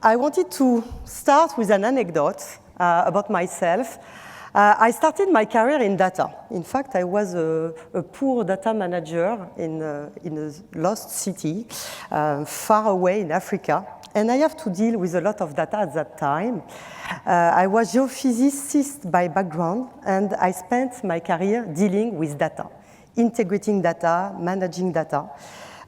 I wanted to start with an anecdote about myself. I started my career in data. In fact, I was a poor data manager in a lost city far away in Africa. And I have to deal with a lot of data at that time. I was geophysicist by background, and I spent my career dealing with data, integrating data, managing data,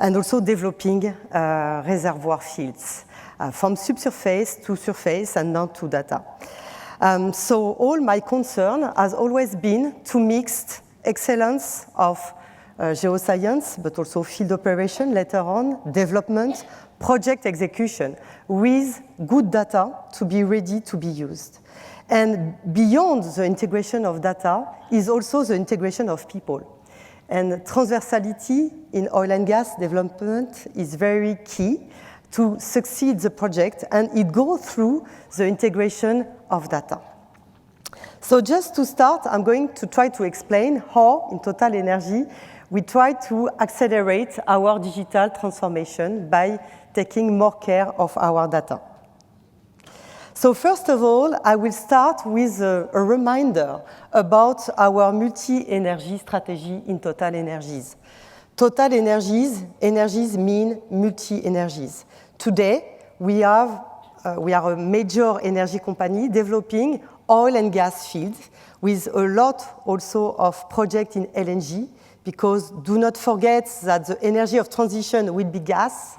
and also developing reservoir fields, from subsurface to surface and now to data. So all my concern has always been to mix excellence of geoscience, but also field operation later on, development, project execution, with good data to be ready to be used. And beyond the integration of data is also the integration of people. And transversality in oil and gas development is very key to succeed the project, and it goes through the integration of data. So just to start, I'm going to try to explain how, in TotalEnergies, we try to accelerate our digital transformation by taking more care of our data. So first of all, I will start with a reminder about our multi-energy strategy in TotalEnergies. TotalEnergies, energies mean multi-energies. Today, we are a major energy company developing oil and gas fields with a lot also of projects in LNG, because do not forget that the energy of transition will be gas.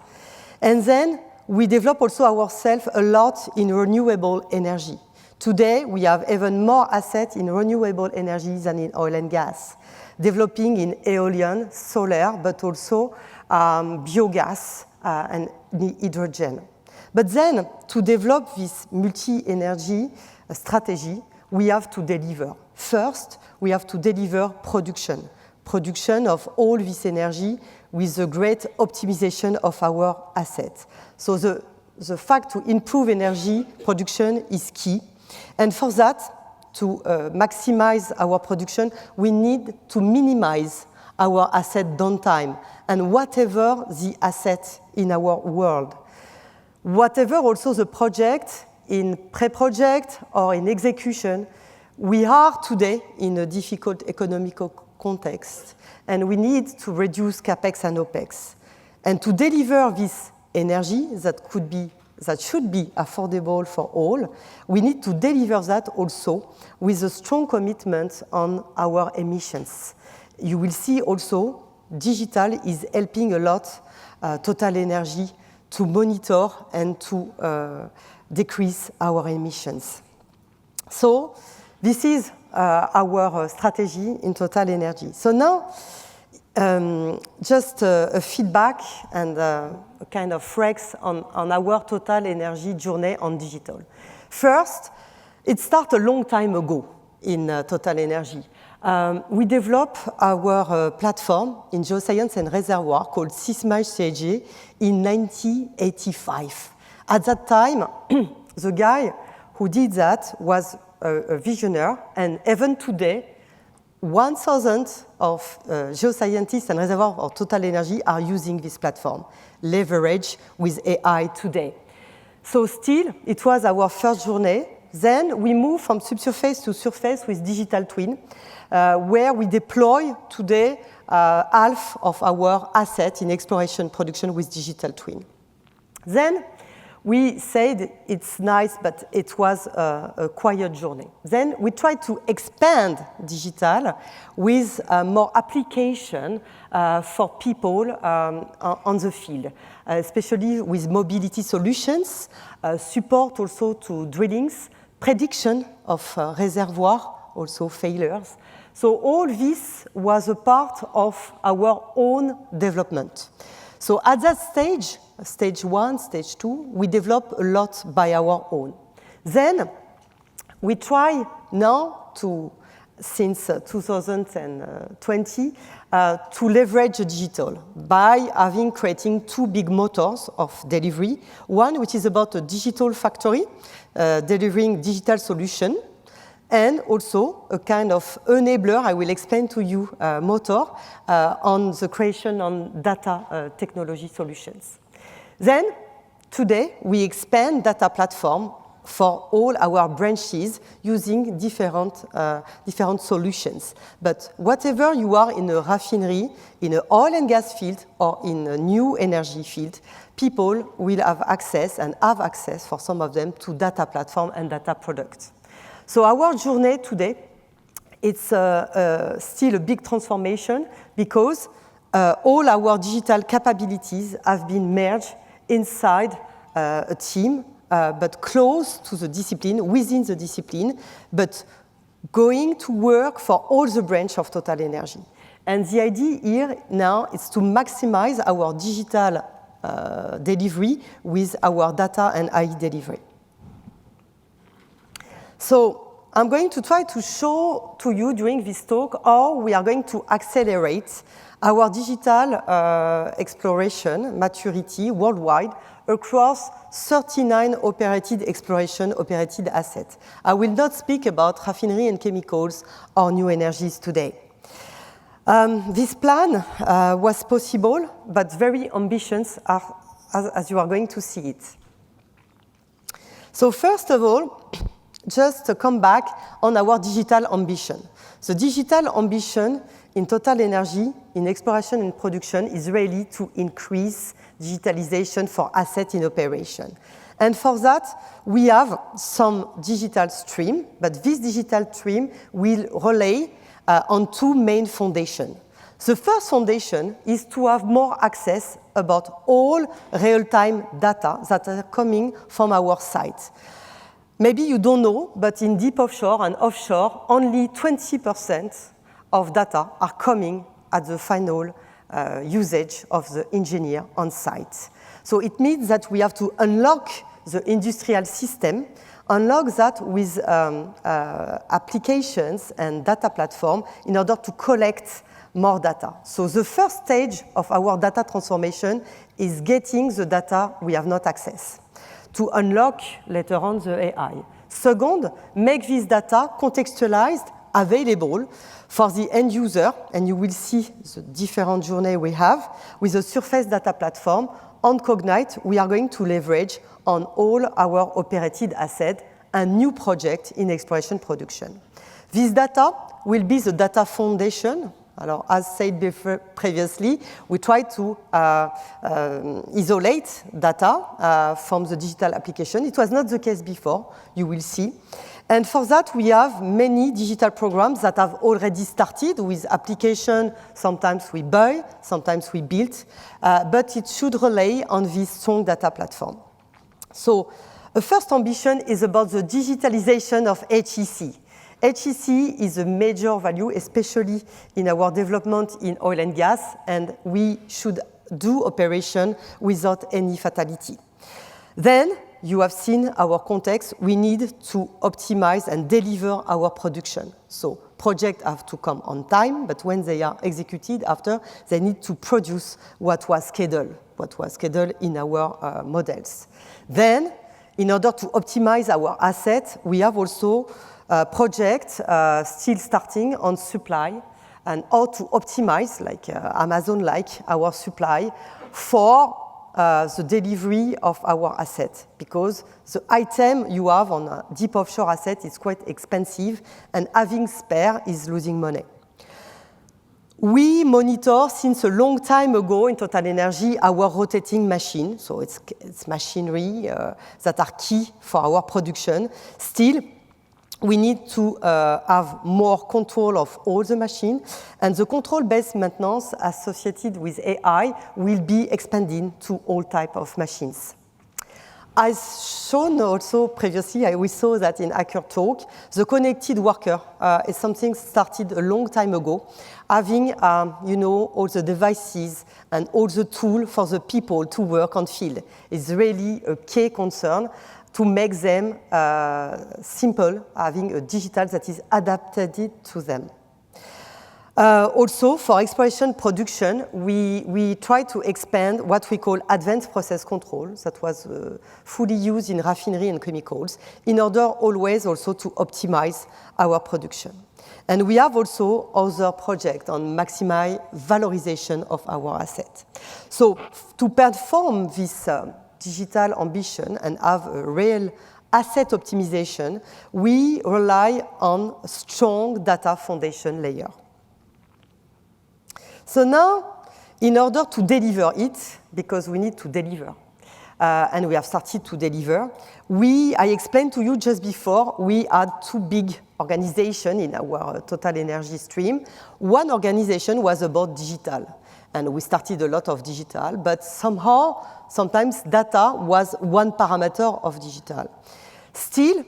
And then we develop also ourselves a lot in renewable energy. Today, we have even more assets in renewable energy than in oil and gas, developing in aeolian, solar, but also biogas and hydrogen. But then, to develop this multi-energy strategy, we have to deliver. First, we have to deliver production of all this energy with a great optimization of our assets. So the fact to improve energy production is key. And for that, to maximize our production, we need to minimize our asset downtime and whatever the asset in our world. Whatever also the project, in pre-project or in execution, we are today in a difficult economic context, and we need to reduce capex and opex. And to deliver this energy that should be affordable for all, we need to deliver that also with a strong commitment on our emissions. You will see also digital is helping a lot TotalEnergies to monitor and to decrease our emissions. So this is our strategy in TotalEnergies. So now, just a feedback and a kind of flex on our TotalEnergies journey on digital. First, it started a long time ago in TotalEnergies. We developed our platform in geoscience and reservoir called SysMage CAG in 1985. At that time, the guy who did that was a visionary, and even today, 1,000 of geoscientists and reservoir of TotalEnergies are using this platform, leverage with AI today. So still, it was our first journey. Then we moved from subsurface to surface with digital twin, where we deploy today half of our asset in exploration production with digital twin. Then we said it's nice, but it was a quiet journey. Then we tried to expand digital with more application for people on the field, especially with mobility solutions, support also to drillings, prediction of reservoir, also failures. So all this was a part of our own development. So at that stage, stage 1, stage 2, we develop a lot by our own. Then we try now to, since 2020, to leverage digital by creating two big motors of delivery. One, which is about a digital factory, delivering digital solution, and also a kind of enabler, I will explain to you, motor on the creation on data technology solutions. Then, Today, we expand data platform for all our branches using different solutions. But whatever you are in a refinery, in an oil and gas field, or in a new energy field, people will have access, and have access for some of them, to data platform and data products. So our journey today, it's still a big transformation because all our digital capabilities have been merged inside a team, but close to the discipline, within the discipline, but going to work for all the branch of TotalEnergies. And the idea here now is to maximize our digital delivery with our data and AI delivery. So I'm going to try to show to you during this talk how we are going to accelerate our digital exploration maturity worldwide across 39 operated assets. I will not speak about refinery and chemicals or new energies today. This plan was possible, but very ambitious, as you are going to see it. So first of all, just to come back on our digital ambition. The digital ambition in TotalEnergies, in exploration and production, is really to increase digitalization for assets in operation. And for that, we have some digital stream, but this digital stream will rely on two main foundations. The first foundation is to have more access about all real-time data that are coming from our site. Maybe you don't know, but in deep offshore and offshore, only 20% of data are coming at the final usage of the engineer on site. So it means that we have to unlock the industrial system, unlock that with applications and data platform in order to collect more data. So the first stage of our data transformation is getting the data we have not access, to unlock later on the AI. Second, make this data contextualized, available for the end user, and you will see the different journey we have with the surface data platform. On Cognite, we are going to leverage on all our operated assets and new projects in exploration production. This data will be the data foundation. As said previously, we try to isolate data from the digital application. It was not the case before, you will see. And for that, we have many digital programs that have already started with application. Sometimes we buy, sometimes we build, but it should rely on this strong data platform. So the first ambition is about the digitalization of HEC. HEC is a major value, especially in our development in oil and gas, and we should do operation without any fatality. Then, you have seen our context. We need to optimize and deliver our production. So projects have to come on time, but when they are executed after, they need to produce what was scheduled in our models. Then, in order to optimize our assets, we have also projects still starting on supply and how to optimize, like Amazon, like our supply for the delivery of our asset, because the item you have on a deep offshore asset is quite expensive, and having spare is losing money. We monitor since a long time ago in TotalEnergies our rotating machine, so it's machinery that are key for our production. Still, we need to have more control of all the machine, and the control-based maintenance associated with AI will be expanded to all types of machines. As shown also previously, we saw that in Hacker Talk, the connected worker is something started a long time ago, having all the devices and all the tools for the people to work on field is really a key concern, to make them simple, having a digital that is adapted to them. Also, for exploration production, we try to expand what we call advanced process control, that was fully used in refinery and chemicals, in order always also to optimize our production. And we have also other projects on maximize valorization of our assets. So to perform this digital ambition and have a real asset optimization, we rely on a strong data foundation layer. So now, in order to deliver it, because we need to deliver, and we have started to deliver, I explained to you just before, we had two big organizations in our Total Energy stream. One organization was about digital, and we started a lot of digital, but somehow, sometimes data was one parameter of digital. Still,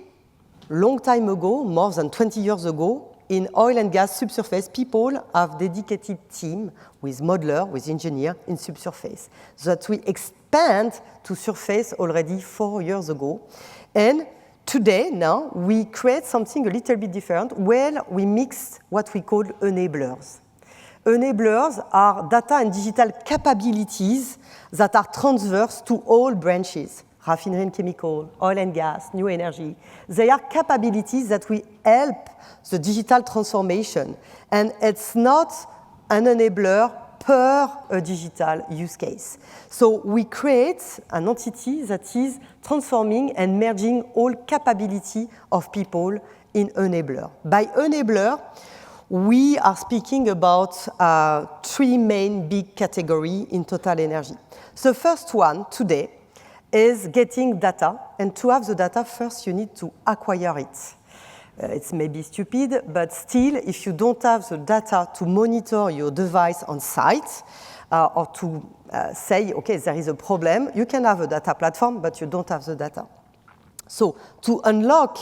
long time ago, more than 20 years ago, in oil and gas subsurface, people have dedicated team with modeler, with engineer in subsurface. That we expand to surface already 4 years ago. And today, now, we create something a little bit different where we mix what we call enablers. Enablers are data and digital capabilities that are transverse to all branches. Refinery and chemical, oil and gas, new energy. They are capabilities that will help the digital transformation. And it's not an enabler per a digital use case. So we create an entity that is transforming and merging all capability of people in enabler. By enabler, we are speaking about three main big categories in Total Energy. The first one today is getting data, and to have the data, first you need to acquire it. It's maybe stupid, but still, if you don't have the data to monitor your device on site, or to say, okay, there is a problem, you can have a data platform, but you don't have the data. So to unlock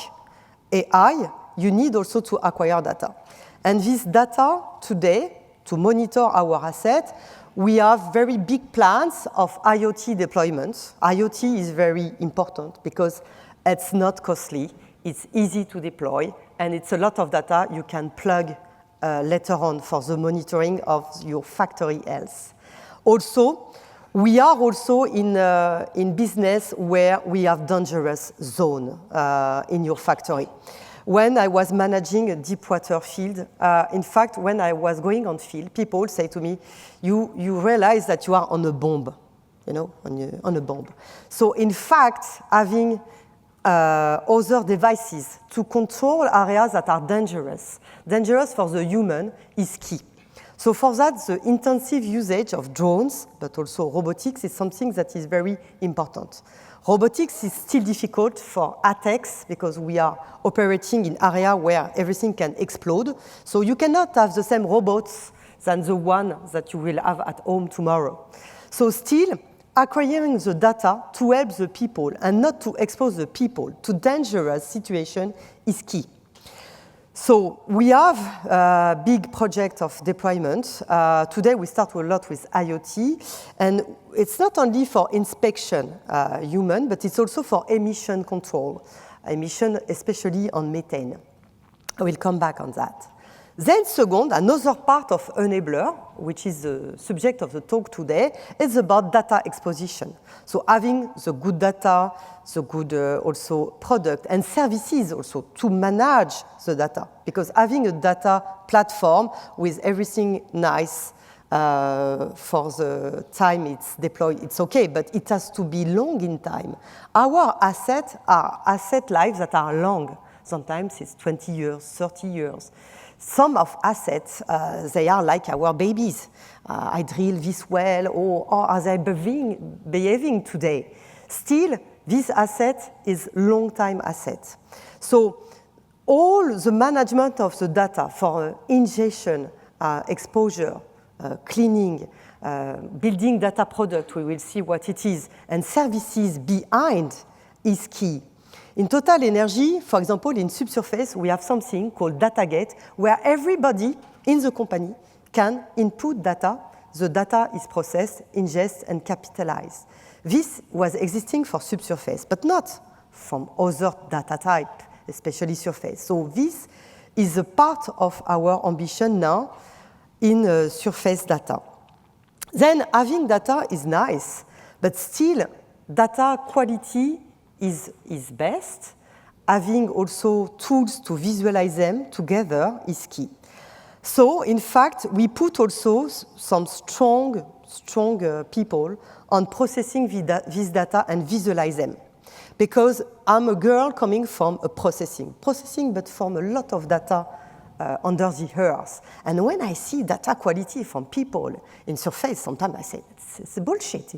AI, you need also to acquire data. And this data today, to monitor our asset, we have very big plans of IoT deployments. IoT is very important because it's not costly, it's easy to deploy, and it's a lot of data you can plug later on for the monitoring of your factory health. Also, we are also in business where we have dangerous zone in your factory. When I was managing a deep water field, in fact, when I was going on field, people say to me, you realize that you are on a bomb, on a bomb. So in fact, having other devices to control areas that are dangerous for the human is key. So for that, the intensive usage of drones, but also robotics, is something that is very important. Robotics is still difficult for attacks because we are operating in area where everything can explode. So you cannot have the same robots than the one that you will have at home tomorrow. So still, acquiring the data to help the people and not to expose the people to dangerous situations is key. So we have a big project of deployment. Today we start a lot with IoT, and it's not only for inspection human, but it's also for emission control, emission especially on methane. I will come back on that. Then second, another part of enabler, which is the subject of the talk today, is about data exposition. So having the good data, the good also product and services also to manage the data. Because having a data platform with everything nice for the time it's deployed, it's okay, but it has to be long in time. Our assets are asset lives that are long. Sometimes it's 20 years, 30 years. Some of assets, they are like our babies. I drill this well, or are they behaving today? Still, this asset is long-time asset. So all the management of the data for ingestion, exposure, cleaning, building data product, we will see what it is, and services behind is key. In Total Energy, for example, in subsurface, we have something called DataGate, where everybody in the company can input data. The data is processed, ingested, and capitalized. This was existing for subsurface, but not from other data type, especially surface. So this is a part of our ambition now in surface data. Then having data is nice, but still data quality is best. Having also tools to visualize them together is key. So, in fact, we put also some strong strong people on processing this data and visualize them. Because I'm a girl coming from a processing, but from a lot of data under the earth. And when I see data quality from people in surface, sometimes I say, it's bullshit.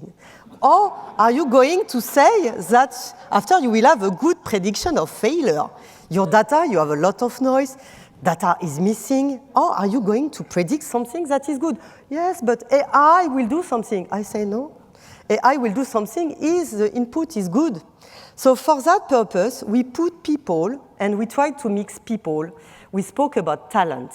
Or are you going to say that after you will have a good prediction of failure? Your data, you have a lot of noise, data is missing, or are you going to predict something that is good? Yes, but AI will do something. I say no. AI will do something if the input is good. So for that purpose, we put people and we try to mix people. We spoke about talent.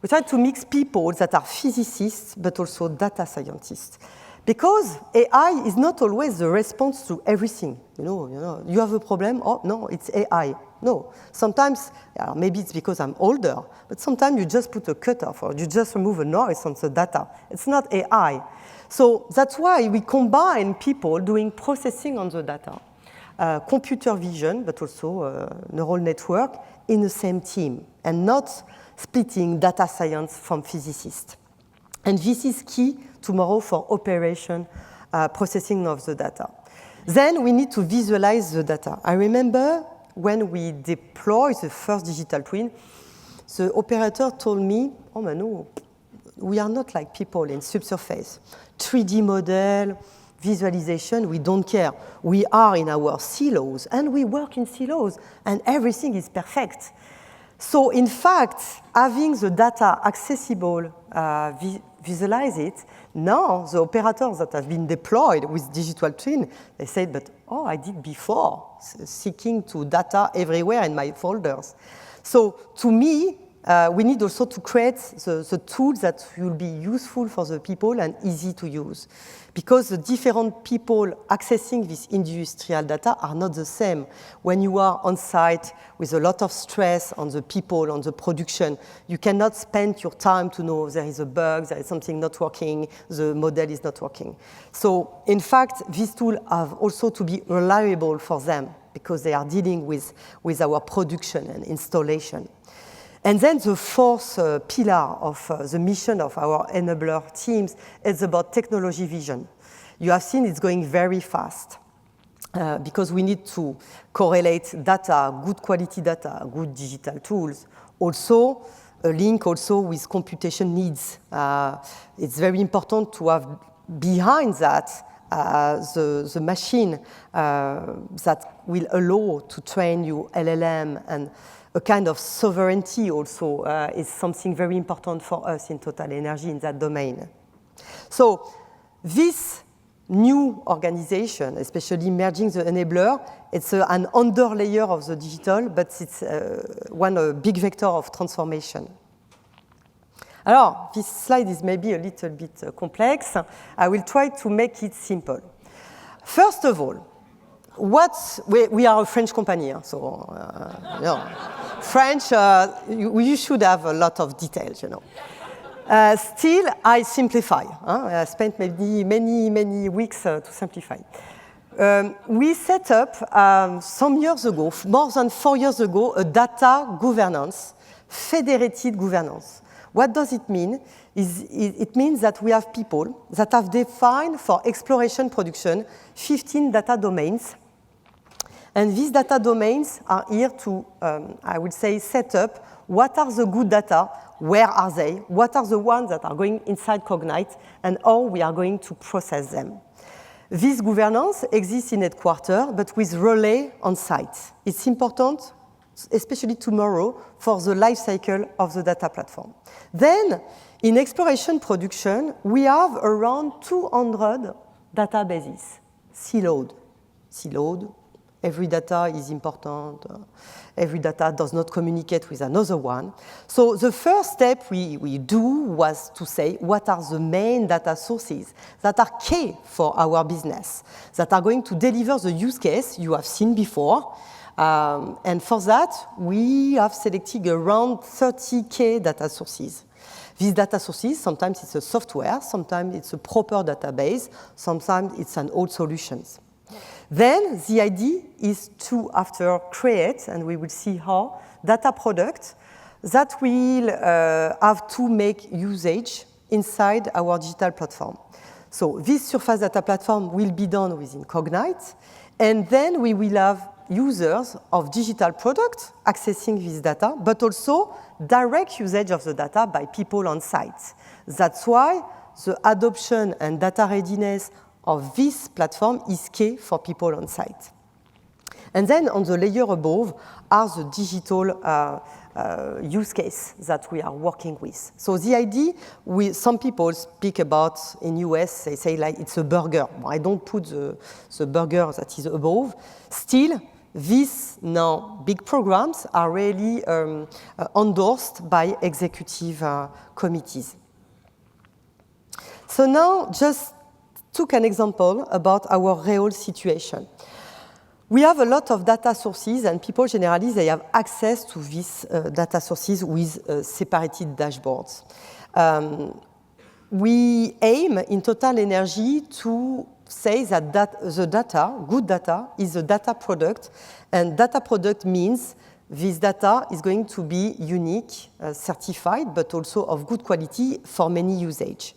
We try to mix people that are physicists but also data scientists. Because AI is not always the response to everything. You have a problem? Oh, no, it's AI. No. Sometimes, maybe it's because I'm older, but sometimes you just put a cutoff or you just remove a noise on the data. It's not AI. So that's why we combine people doing processing on the data, computer vision, but also neural network in the same team, and not splitting data science from physicists. And this is key tomorrow for operation processing of the data. Then we need to visualize the data. I remember when we deployed the first digital twin, the operator told me, oh, Manu, we are not like people in subsurface. 3D model, visualization, we don't care. We are in our silos, and we work in silos, and everything is perfect. So in fact, having the data accessible, visualize it, now the operators that have been deployed with digital twin, they said, but oh, I did before, seeking to data everywhere in my folders. So to me, we need also to create the tools that will be useful for the people and easy to use. Because the different people accessing this industrial data are not the same. When you are on site with a lot of stress on the people, on the production, you cannot spend your time to know there is a bug, there is something not working, the model is not working. So in fact, these tools have also to be reliable for them because they are dealing with our production and installation. And then the fourth pillar of the mission of our enabler teams is about technology vision. You have seen it's going very fast because we need to correlate data, good quality data, good digital tools. Also, a link also with computation needs. It's very important to have behind that the machine that will allow to train you LLM, and a kind of sovereignty also is something very important for us in TotalEnergies in that domain. So this new organization, especially merging the enabler, it's an underlayer of the digital, but it's one big vector of transformation. Alors, this slide is maybe a little bit complex. I will try to make it simple. First of all, we are a French company, so French, you should have a lot of details, Still, I simplify. I spent maybe many weeks to simplify. We set up some years ago, more than 4 years ago, a data governance, federated governance. What does it mean? It means that we have people that have defined for exploration production 15 data domains. And these data domains are here to, I would say, set up what are the good data, where are they, what are the ones that are going inside Cognite, and how we are going to process them. This governance exists in headquarters, but with relay on site. It's important, especially tomorrow, for the life cycle of the data platform. Then, in exploration production, we have around 200 databases, siloed. Every data is important. Every data does not communicate with another one. So the first step we do was to say what are the main data sources that are key for our business, that are going to deliver the use case you have seen before. And for that, we have selected around 30K data sources. These data sources, sometimes it's a software, sometimes it's a proper database, sometimes it's an old solutions. Then the idea is to, after create, and we will see how, data products that will have to make usage inside our digital platform. So this surface data platform will be done within Cognite, and then we will have users of digital products accessing this data, but also direct usage of the data by people on site. That's why the adoption and data readiness of this platform is key for people on site. And then on the layer above are the digital use case that we are working with. So the idea, some people speak about, in US, they say like it's a burger. I don't put the burger that is above. Still, these now big programs are really endorsed by executive committees. So now just took an example about our real situation. We have a lot of data sources, and people generally, they have access to these data sources with separated dashboards. We aim in Total Energy to say that the data, good data, is a data product, and data product means this data is going to be unique, certified, but also of good quality for many usage.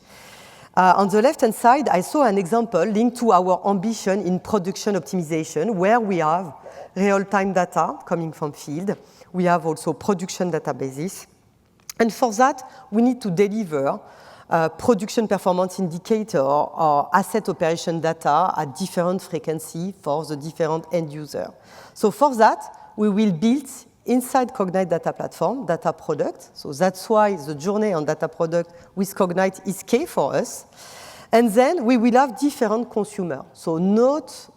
On the left-hand side, I saw an example linked to our ambition in production optimization, where we have real-time data coming from field. We have also production databases. And for that, we need to deliver production performance indicator or asset operation data at different frequency for the different end user. So for that, we will build inside Cognite Data Platform, data product. So that's why the journey on data product with Cognite is key for us. And then we will have different consumer. So note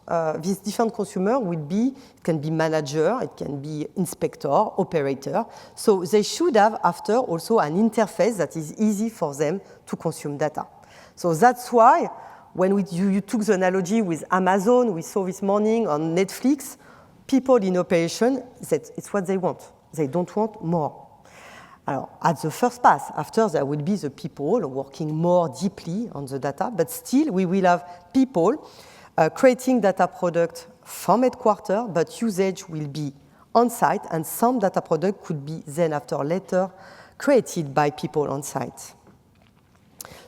this different consumer will be, it can be manager, it can be inspector, operator. So they should have after also an interface that is easy for them to consume data. So that's why when you took the analogy with Amazon, we saw this morning on Netflix, people in operation, it's what they want. They don't want more. At the first pass, after there will be the people working more deeply on the data, but still we will have people creating data product from headquarters, but usage will be on site, and some data product could be then after later created by people on site.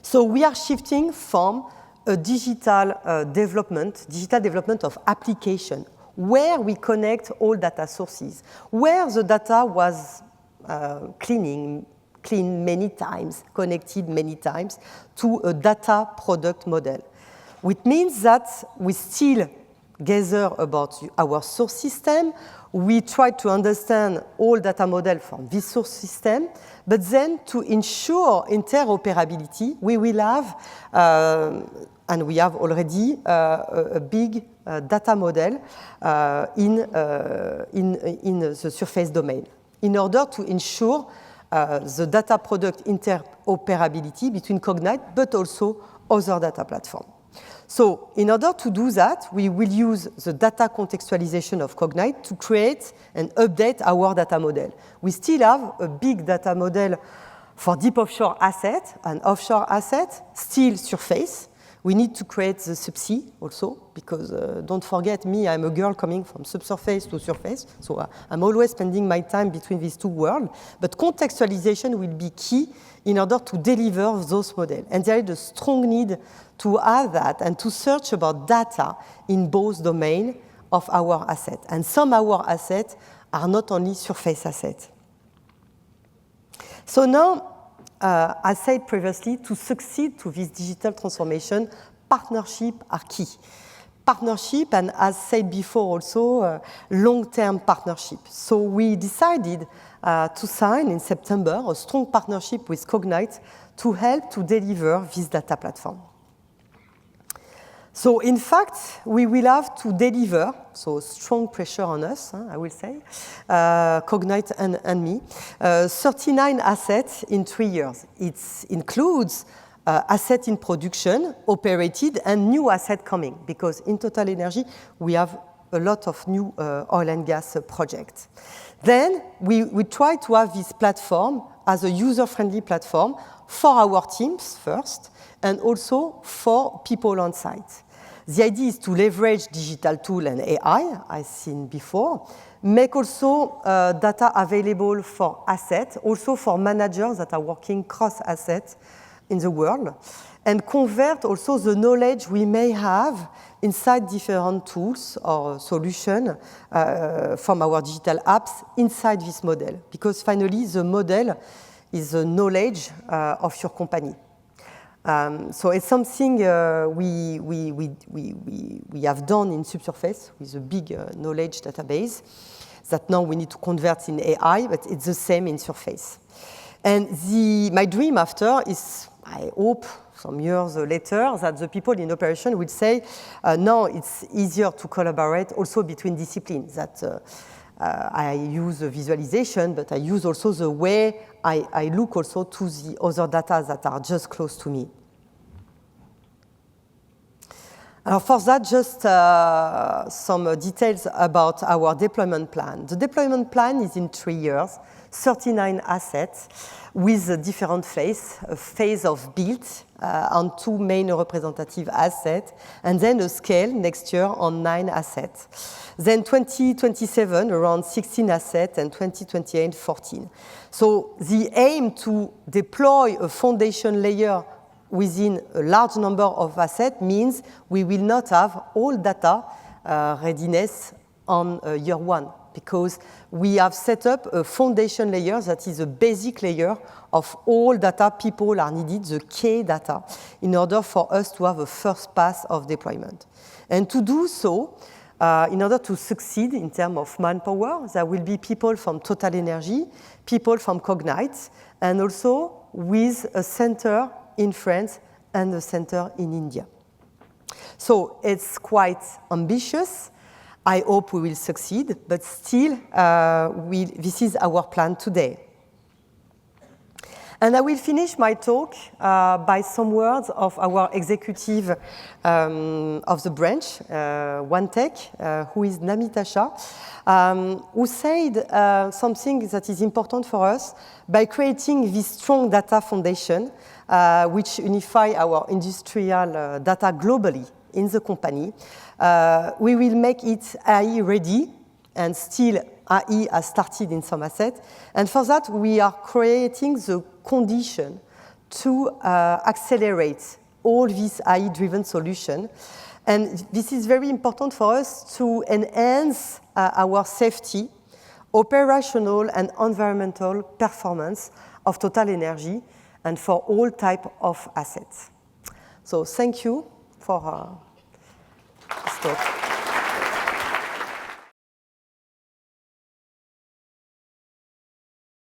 So we are shifting from a digital development of application, where we connect all data sources, where the data was cleaned many times, connected many times, to a data product model. Which means that we still gather about our source system, we try to understand all data model from this source system, but then to ensure interoperability, we will have and we have already a big data model in the surface domain in order to ensure the data product interoperability between Cognite but also other data platforms. So in order to do that, we will use the data contextualization of Cognite to create and update our data model. We still have a big data model for deep offshore asset and offshore asset, still surface. We need to create the subsea also, because don't forget me, I'm a girl coming from subsurface to surface, so I'm always spending my time between these two worlds. But contextualization will be key in order to deliver those models. And there is a strong need to have that and to search about data in both domains of our asset. And some of our assets are not only surface assets. So now, as said previously, to succeed to this digital transformation, partnership are key. Partnership, and as said before also, long-term partnership. So we decided to sign in September a strong partnership with Cognite to help to deliver this data platform. So in fact, we will have to deliver, so strong pressure on us, I will say, Cognite and me, 39 assets in 3 years. It includes assets in production, operated, and new assets coming, because in Total Energy, we have a lot of new oil and gas projects. Then we try to have this platform as a user-friendly platform for our teams first, and also for people on site. The idea is to leverage digital tool and AI, I've seen before, make also data available for assets, also for managers that are working cross-asset in the world and convert also the knowledge we may have inside different tools or solutions from our digital apps inside this model. Because finally, the model is the knowledge of your company. So it's something we have done in Subsurface with a big knowledge database that now we need to convert in AI, but it's the same in Surface. And my dream after is, I hope, some years later, that the people in operation will say, no, it's easier to collaborate also between disciplines, that I use the visualization, but I use also the way I look also to the other data that are just close to me. For that, just some details about our deployment plan. The deployment plan is in 3 years, 39 assets with a different phase, a phase of build on 2 main representative assets, and then a scale next year on 9 assets. Then 2027, around 16 assets, and 2028, 14. So the aim to deploy a foundation layer within a large number of assets means we will not have all data readiness on year 1, because we have set up a foundation layer that is a basic layer of all data people are needed, the key data, in order for us to have a first pass of deployment. And to do so, in order to succeed in terms of manpower, there will be people from TotalEnergies, people from Cognite, and also with a center in France and a center in India. So it's quite ambitious. I hope we will succeed, but still, this is our plan today. And I will finish my talk by some words of our executive of the branch, OneTech, who is Namitasha, who said something that is important for us by creating this strong data foundation, which unify our industrial data globally in the company. We will make it AI ready, and still AI has started in some assets. And for that, we are creating the condition to accelerate all these AI-driven solutions. And this is very important for us to enhance our safety, operational and environmental performance of TotalEnergies and for all types of assets. So thank you for this talk.